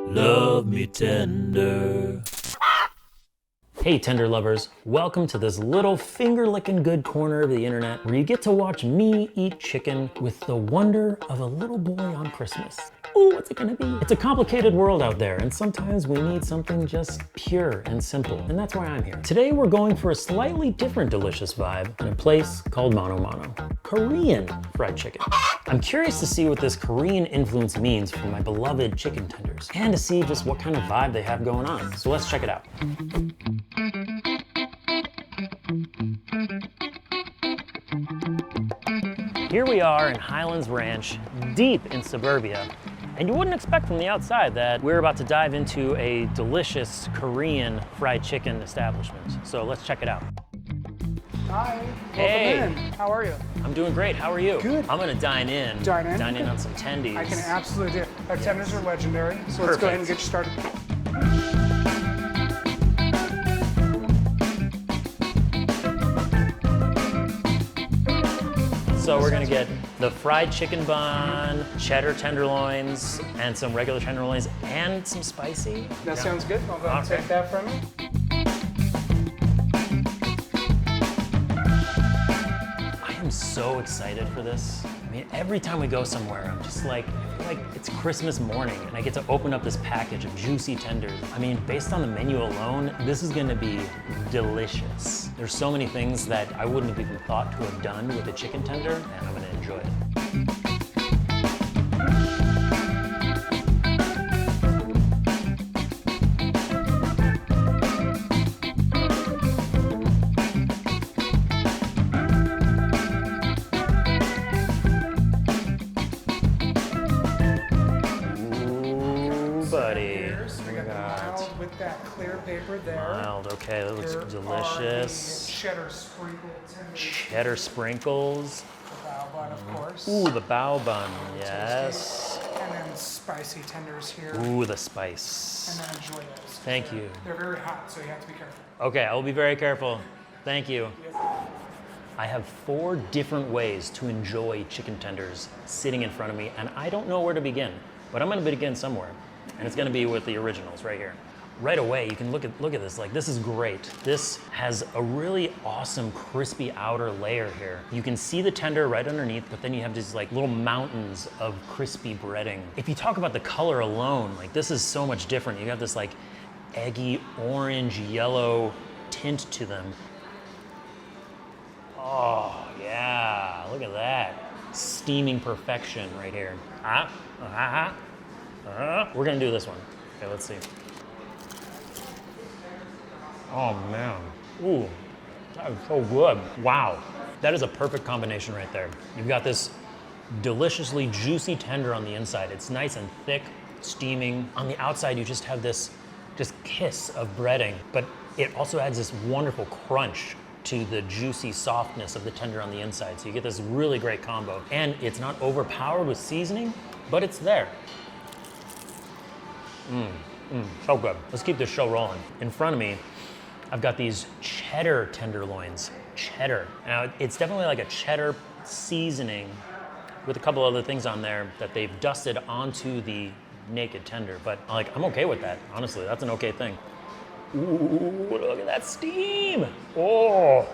Love me tender. Hey tender lovers, welcome to this little finger-licking good corner of the internet where you get to watch me eat chicken with the wonder of a little boy on Christmas. Ooh, what's it gonna be? It's a complicated world out there, and sometimes we need something just pure and simple, and that's why I'm here. Today we're going for a slightly different delicious vibe in a place called Mano Mano. Korean fried chicken. I'm curious to see what this Korean influence means for my beloved chicken tenders, and to see just what kind of vibe they have going on. So let's check it out. Here we are in Highlands Ranch, deep in suburbia, and you wouldn't expect from the outside that we're about to dive into a delicious Korean fried chicken establishment. So let's check it out. Hi, Hey. welcome in. How are you? I'm doing great, how are you? Good. I'm gonna dine in. Dine in? Dine in on some tendies. I can absolutely do it. Our tenders are legendary, so let's go ahead and get you started. So we're gonna get the fried chicken bun, cheddar tenderloins, and some regular tenderloins, and some spicy. That sounds good. I'll go ahead and Okay. take that from you. I am so excited for this. I mean, every time we go somewhere, I'm just like, I feel like it's Christmas morning and I get to open up this package of juicy tenders. I mean, based on the menu alone, this is gonna be delicious. There's so many things that I wouldn't have even thought to have done with a chicken tender, and I'm gonna enjoy it. Ooh, buddy. Here's, we got the mild with that clear paper there. Mild, okay, that looks Here delicious. are the cheddar sprinkle tenders. Cheddar sprinkles. The bao bun, of course. Ooh, the bao bun, yes. And then spicy tenders here. Ooh, the spice. And then enjoy those. Thank you. They're very hot, so you have to be careful. Okay, I will be very careful. Thank you. I have 4 different ways to enjoy chicken tenders sitting in front of me, and I don't know where to begin, but I'm gonna begin somewhere, and it's gonna be with the originals right here. Right away, you can look at this, like this is great. This has a really awesome crispy outer layer here. You can see the tender right underneath, but then you have these like little mountains of crispy breading. If you talk about the color alone, like this is so much different. You have this like eggy orange yellow tint to them. Oh yeah, look at that. Steaming perfection right here. We're gonna do this one. Okay, let's see. Oh man, ooh, that is so good. Wow, that is a perfect combination right there. You've got this deliciously juicy tender on the inside. It's nice and thick, steaming. On the outside, you just have this just kiss of breading, but it also adds this wonderful crunch to the juicy softness of the tender on the inside. So you get this really great combo. And it's not overpowered with seasoning, but it's there. So good. Let's keep this show rolling. In front of me, I've got these cheddar tenderloins. Cheddar. Now, it's definitely like a cheddar seasoning with a couple other things on there that they've dusted onto the naked tender. But like, I'm okay with that. Honestly, that's an okay thing. Ooh, look at that steam. Oh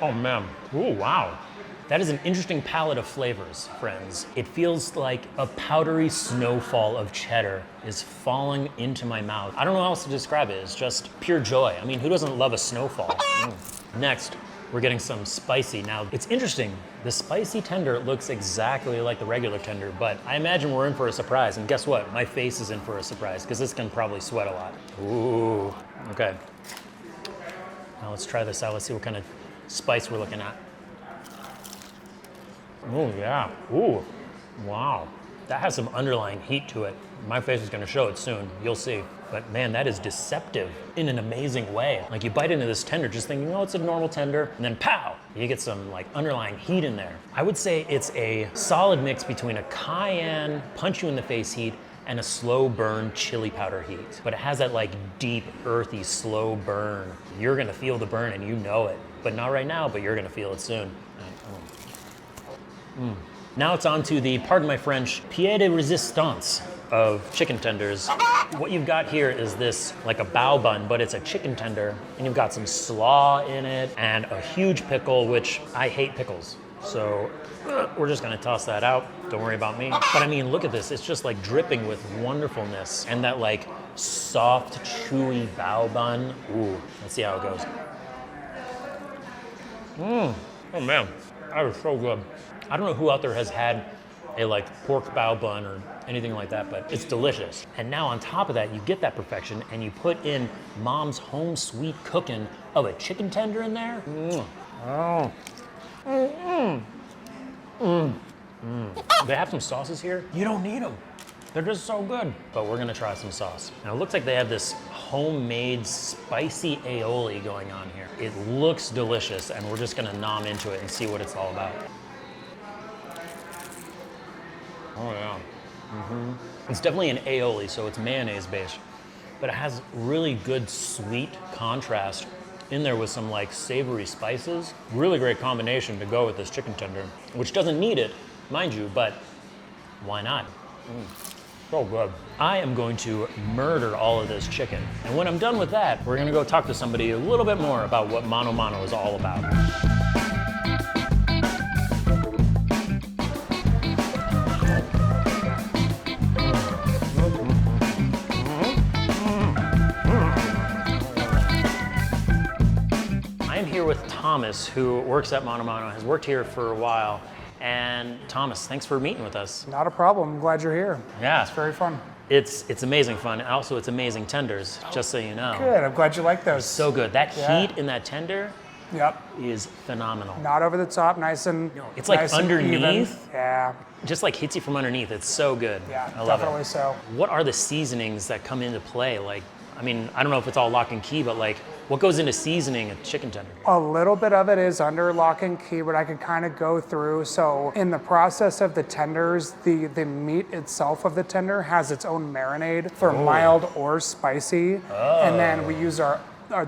man. Ooh, wow. That is an interesting palette of flavors, friends. It feels like a powdery snowfall of cheddar is falling into my mouth. I don't know how else to describe it. It's just pure joy. I mean, who doesn't love a snowfall? Next, we're getting some spicy. Now, it's interesting. The spicy tender looks exactly like the regular tender, but I imagine we're in for a surprise. And guess what? My face is in for a surprise because this can probably sweat a lot. Ooh, okay. Now let's try this out. Let's see what kind of spice we're looking at. Oh yeah, ooh, wow. That has some underlying heat to it. My face is gonna show it soon, you'll see. But man, that is deceptive in an amazing way. Like you bite into this tender just thinking, oh, it's a normal tender, and then pow, you get some like underlying heat in there. I would say it's a solid mix between a cayenne, punch you in the face heat, and a slow burn chili powder heat. But it has that like deep, earthy, slow burn. You're gonna feel the burn and you know it. But not right now, but you're gonna feel it soon. Now it's on to the, pardon my French, pied de resistance of chicken tenders. What you've got here is this, like a bao bun, but it's a chicken tender, and you've got some slaw in it, and a huge pickle, which I hate pickles. So we're just gonna toss that out. Don't worry about me. But I mean, look at this. It's just like dripping with wonderfulness, and that like soft, chewy bao bun. Ooh, let's see how it goes. Oh man, that is so good. I don't know who out there has had a like pork bao bun or anything like that, but it's delicious. And now on top of that, you get that perfection and you put in mom's home sweet cooking of a chicken tender in there. Oh. They have some sauces here. You don't need them. They're just so good. But we're gonna try some sauce. Now it looks like they have this homemade spicy aioli going on here. It looks delicious, and we're just gonna nom into it and see what it's all about. Oh yeah. It's definitely an aioli, so it's mayonnaise based, but it has really good sweet contrast in there with some like savory spices. Really great combination to go with this chicken tender, which doesn't need it, mind you, but why not? So good. I am going to murder all of this chicken. And when I'm done with that, we're gonna go talk to somebody a little bit more about what Mano Mano is all about. I am here with Thomas, who works at Mano Mano, has worked here for a while. And Thomas, thanks for meeting with us. Not a problem. I'm glad you're here. Yeah. It's very fun. It's amazing fun, and also it's amazing tenders, just so you know. Good. I'm glad you like those. So good. That Yeah. heat in that tender Yep. is phenomenal. Not over the top, nice and It's like nice and underneath. even. Yeah. Just like hits you from underneath. It's so good. Yeah. I love Definitely it. so. What are the seasonings that come into play? Like, I mean, I don't know if it's all lock and key, but like, what goes into seasoning a chicken tender? A little bit of it is under lock and key, but I could kind of go through. So in the process of the tenders, the meat itself of the tender has its own marinade for mild or spicy. And then we use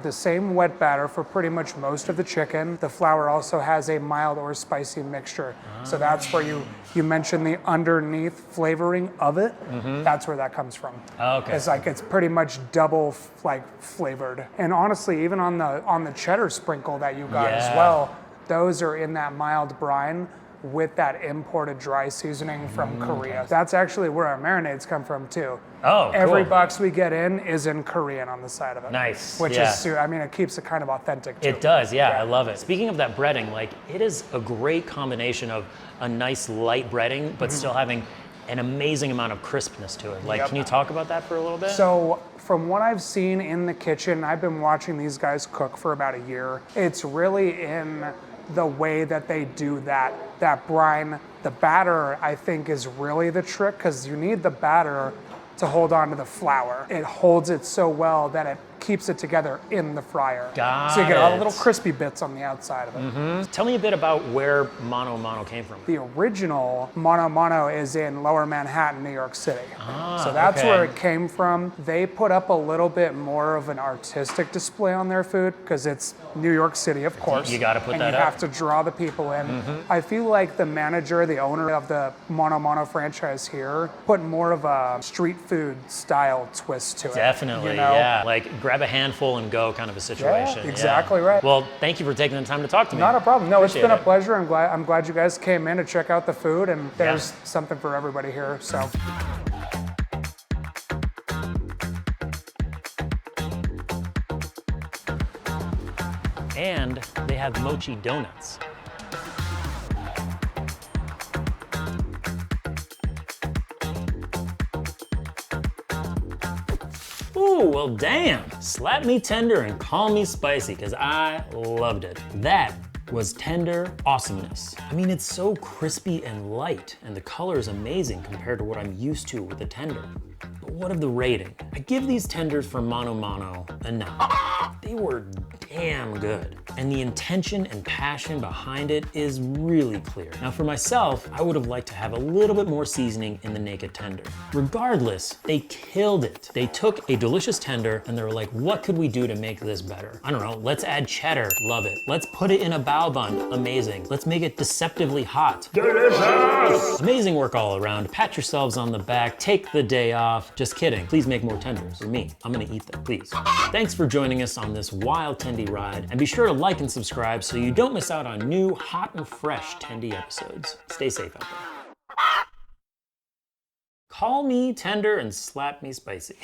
the same wet batter for pretty much most of the chicken. The flour also has a mild or spicy mixture. So that's where you mentioned the underneath flavoring of it. That's where that comes from. Okay. It's pretty much double flavored. And honestly, even on the cheddar sprinkle that you got as Yeah. well, those are in that mild brine with that imported dry seasoning from Korea. That's actually where our marinades come from too. Oh, Every cool. box we get in is in Korean on the side of it. Nice, Which yeah. is, I mean, it keeps it kind of authentic too. It does, yeah, I love it. Speaking of that breading, like, it is a great combination of a nice light breading, but still having an amazing amount of crispness to it. Like, Yep. can you talk about that for a little bit? So from what I've seen in the kitchen, I've been watching these guys cook for about a year. It's really in the way that they do that brine. The batter, I think, is really the trick, because you need the batter to hold on to the flour. It holds it so well that it keeps it together in the fryer. So you get all the little crispy bits on the outside of it. Tell me a bit about where Mano Mano came from. The original Mano Mano is in Lower Manhattan, New York City. So that's okay. where it came from. They put up a little bit more of an artistic display on their food, because it's New York City, of course. You gotta put and that you up. have to draw the people in. I feel like the manager, the owner of the Mano Mano franchise here, put more of a street food style twist to it. Definitely, you know? yeah. Like, grab a handful and go kind of a situation. Yeah, exactly right. Well, thank you for taking the time to talk to me. Not a problem. No, it's Appreciate been a it. pleasure. I'm glad you guys came in to check out the food, and there's something for everybody here. So. And they have mochi donuts. Ooh, well damn. Slap me tender and call me spicy, because I loved it. That was tender awesomeness. I mean, it's so crispy and light, and the color is amazing compared to what I'm used to with the tender. But what of the rating? I give these tenders from Mano Mano a 9. They were damn good. And the intention and passion behind it is really clear. Now for myself, I would have liked to have a little bit more seasoning in the naked tender. Regardless, they killed it. They took a delicious tender and they were like, what could we do to make this better? I don't know, let's add cheddar, love it. Let's put it in a bao bun, amazing. Let's make it deceptively hot. Delicious! Amazing work all around. Pat yourselves on the back, take the day off. Just kidding, please make more tenders for me. I'm gonna eat them, please. Thanks for joining us on this wild tendy ride, and be sure to like and subscribe so you don't miss out on new, hot and fresh tendy episodes. Stay safe out there. Call me tender and slap me spicy.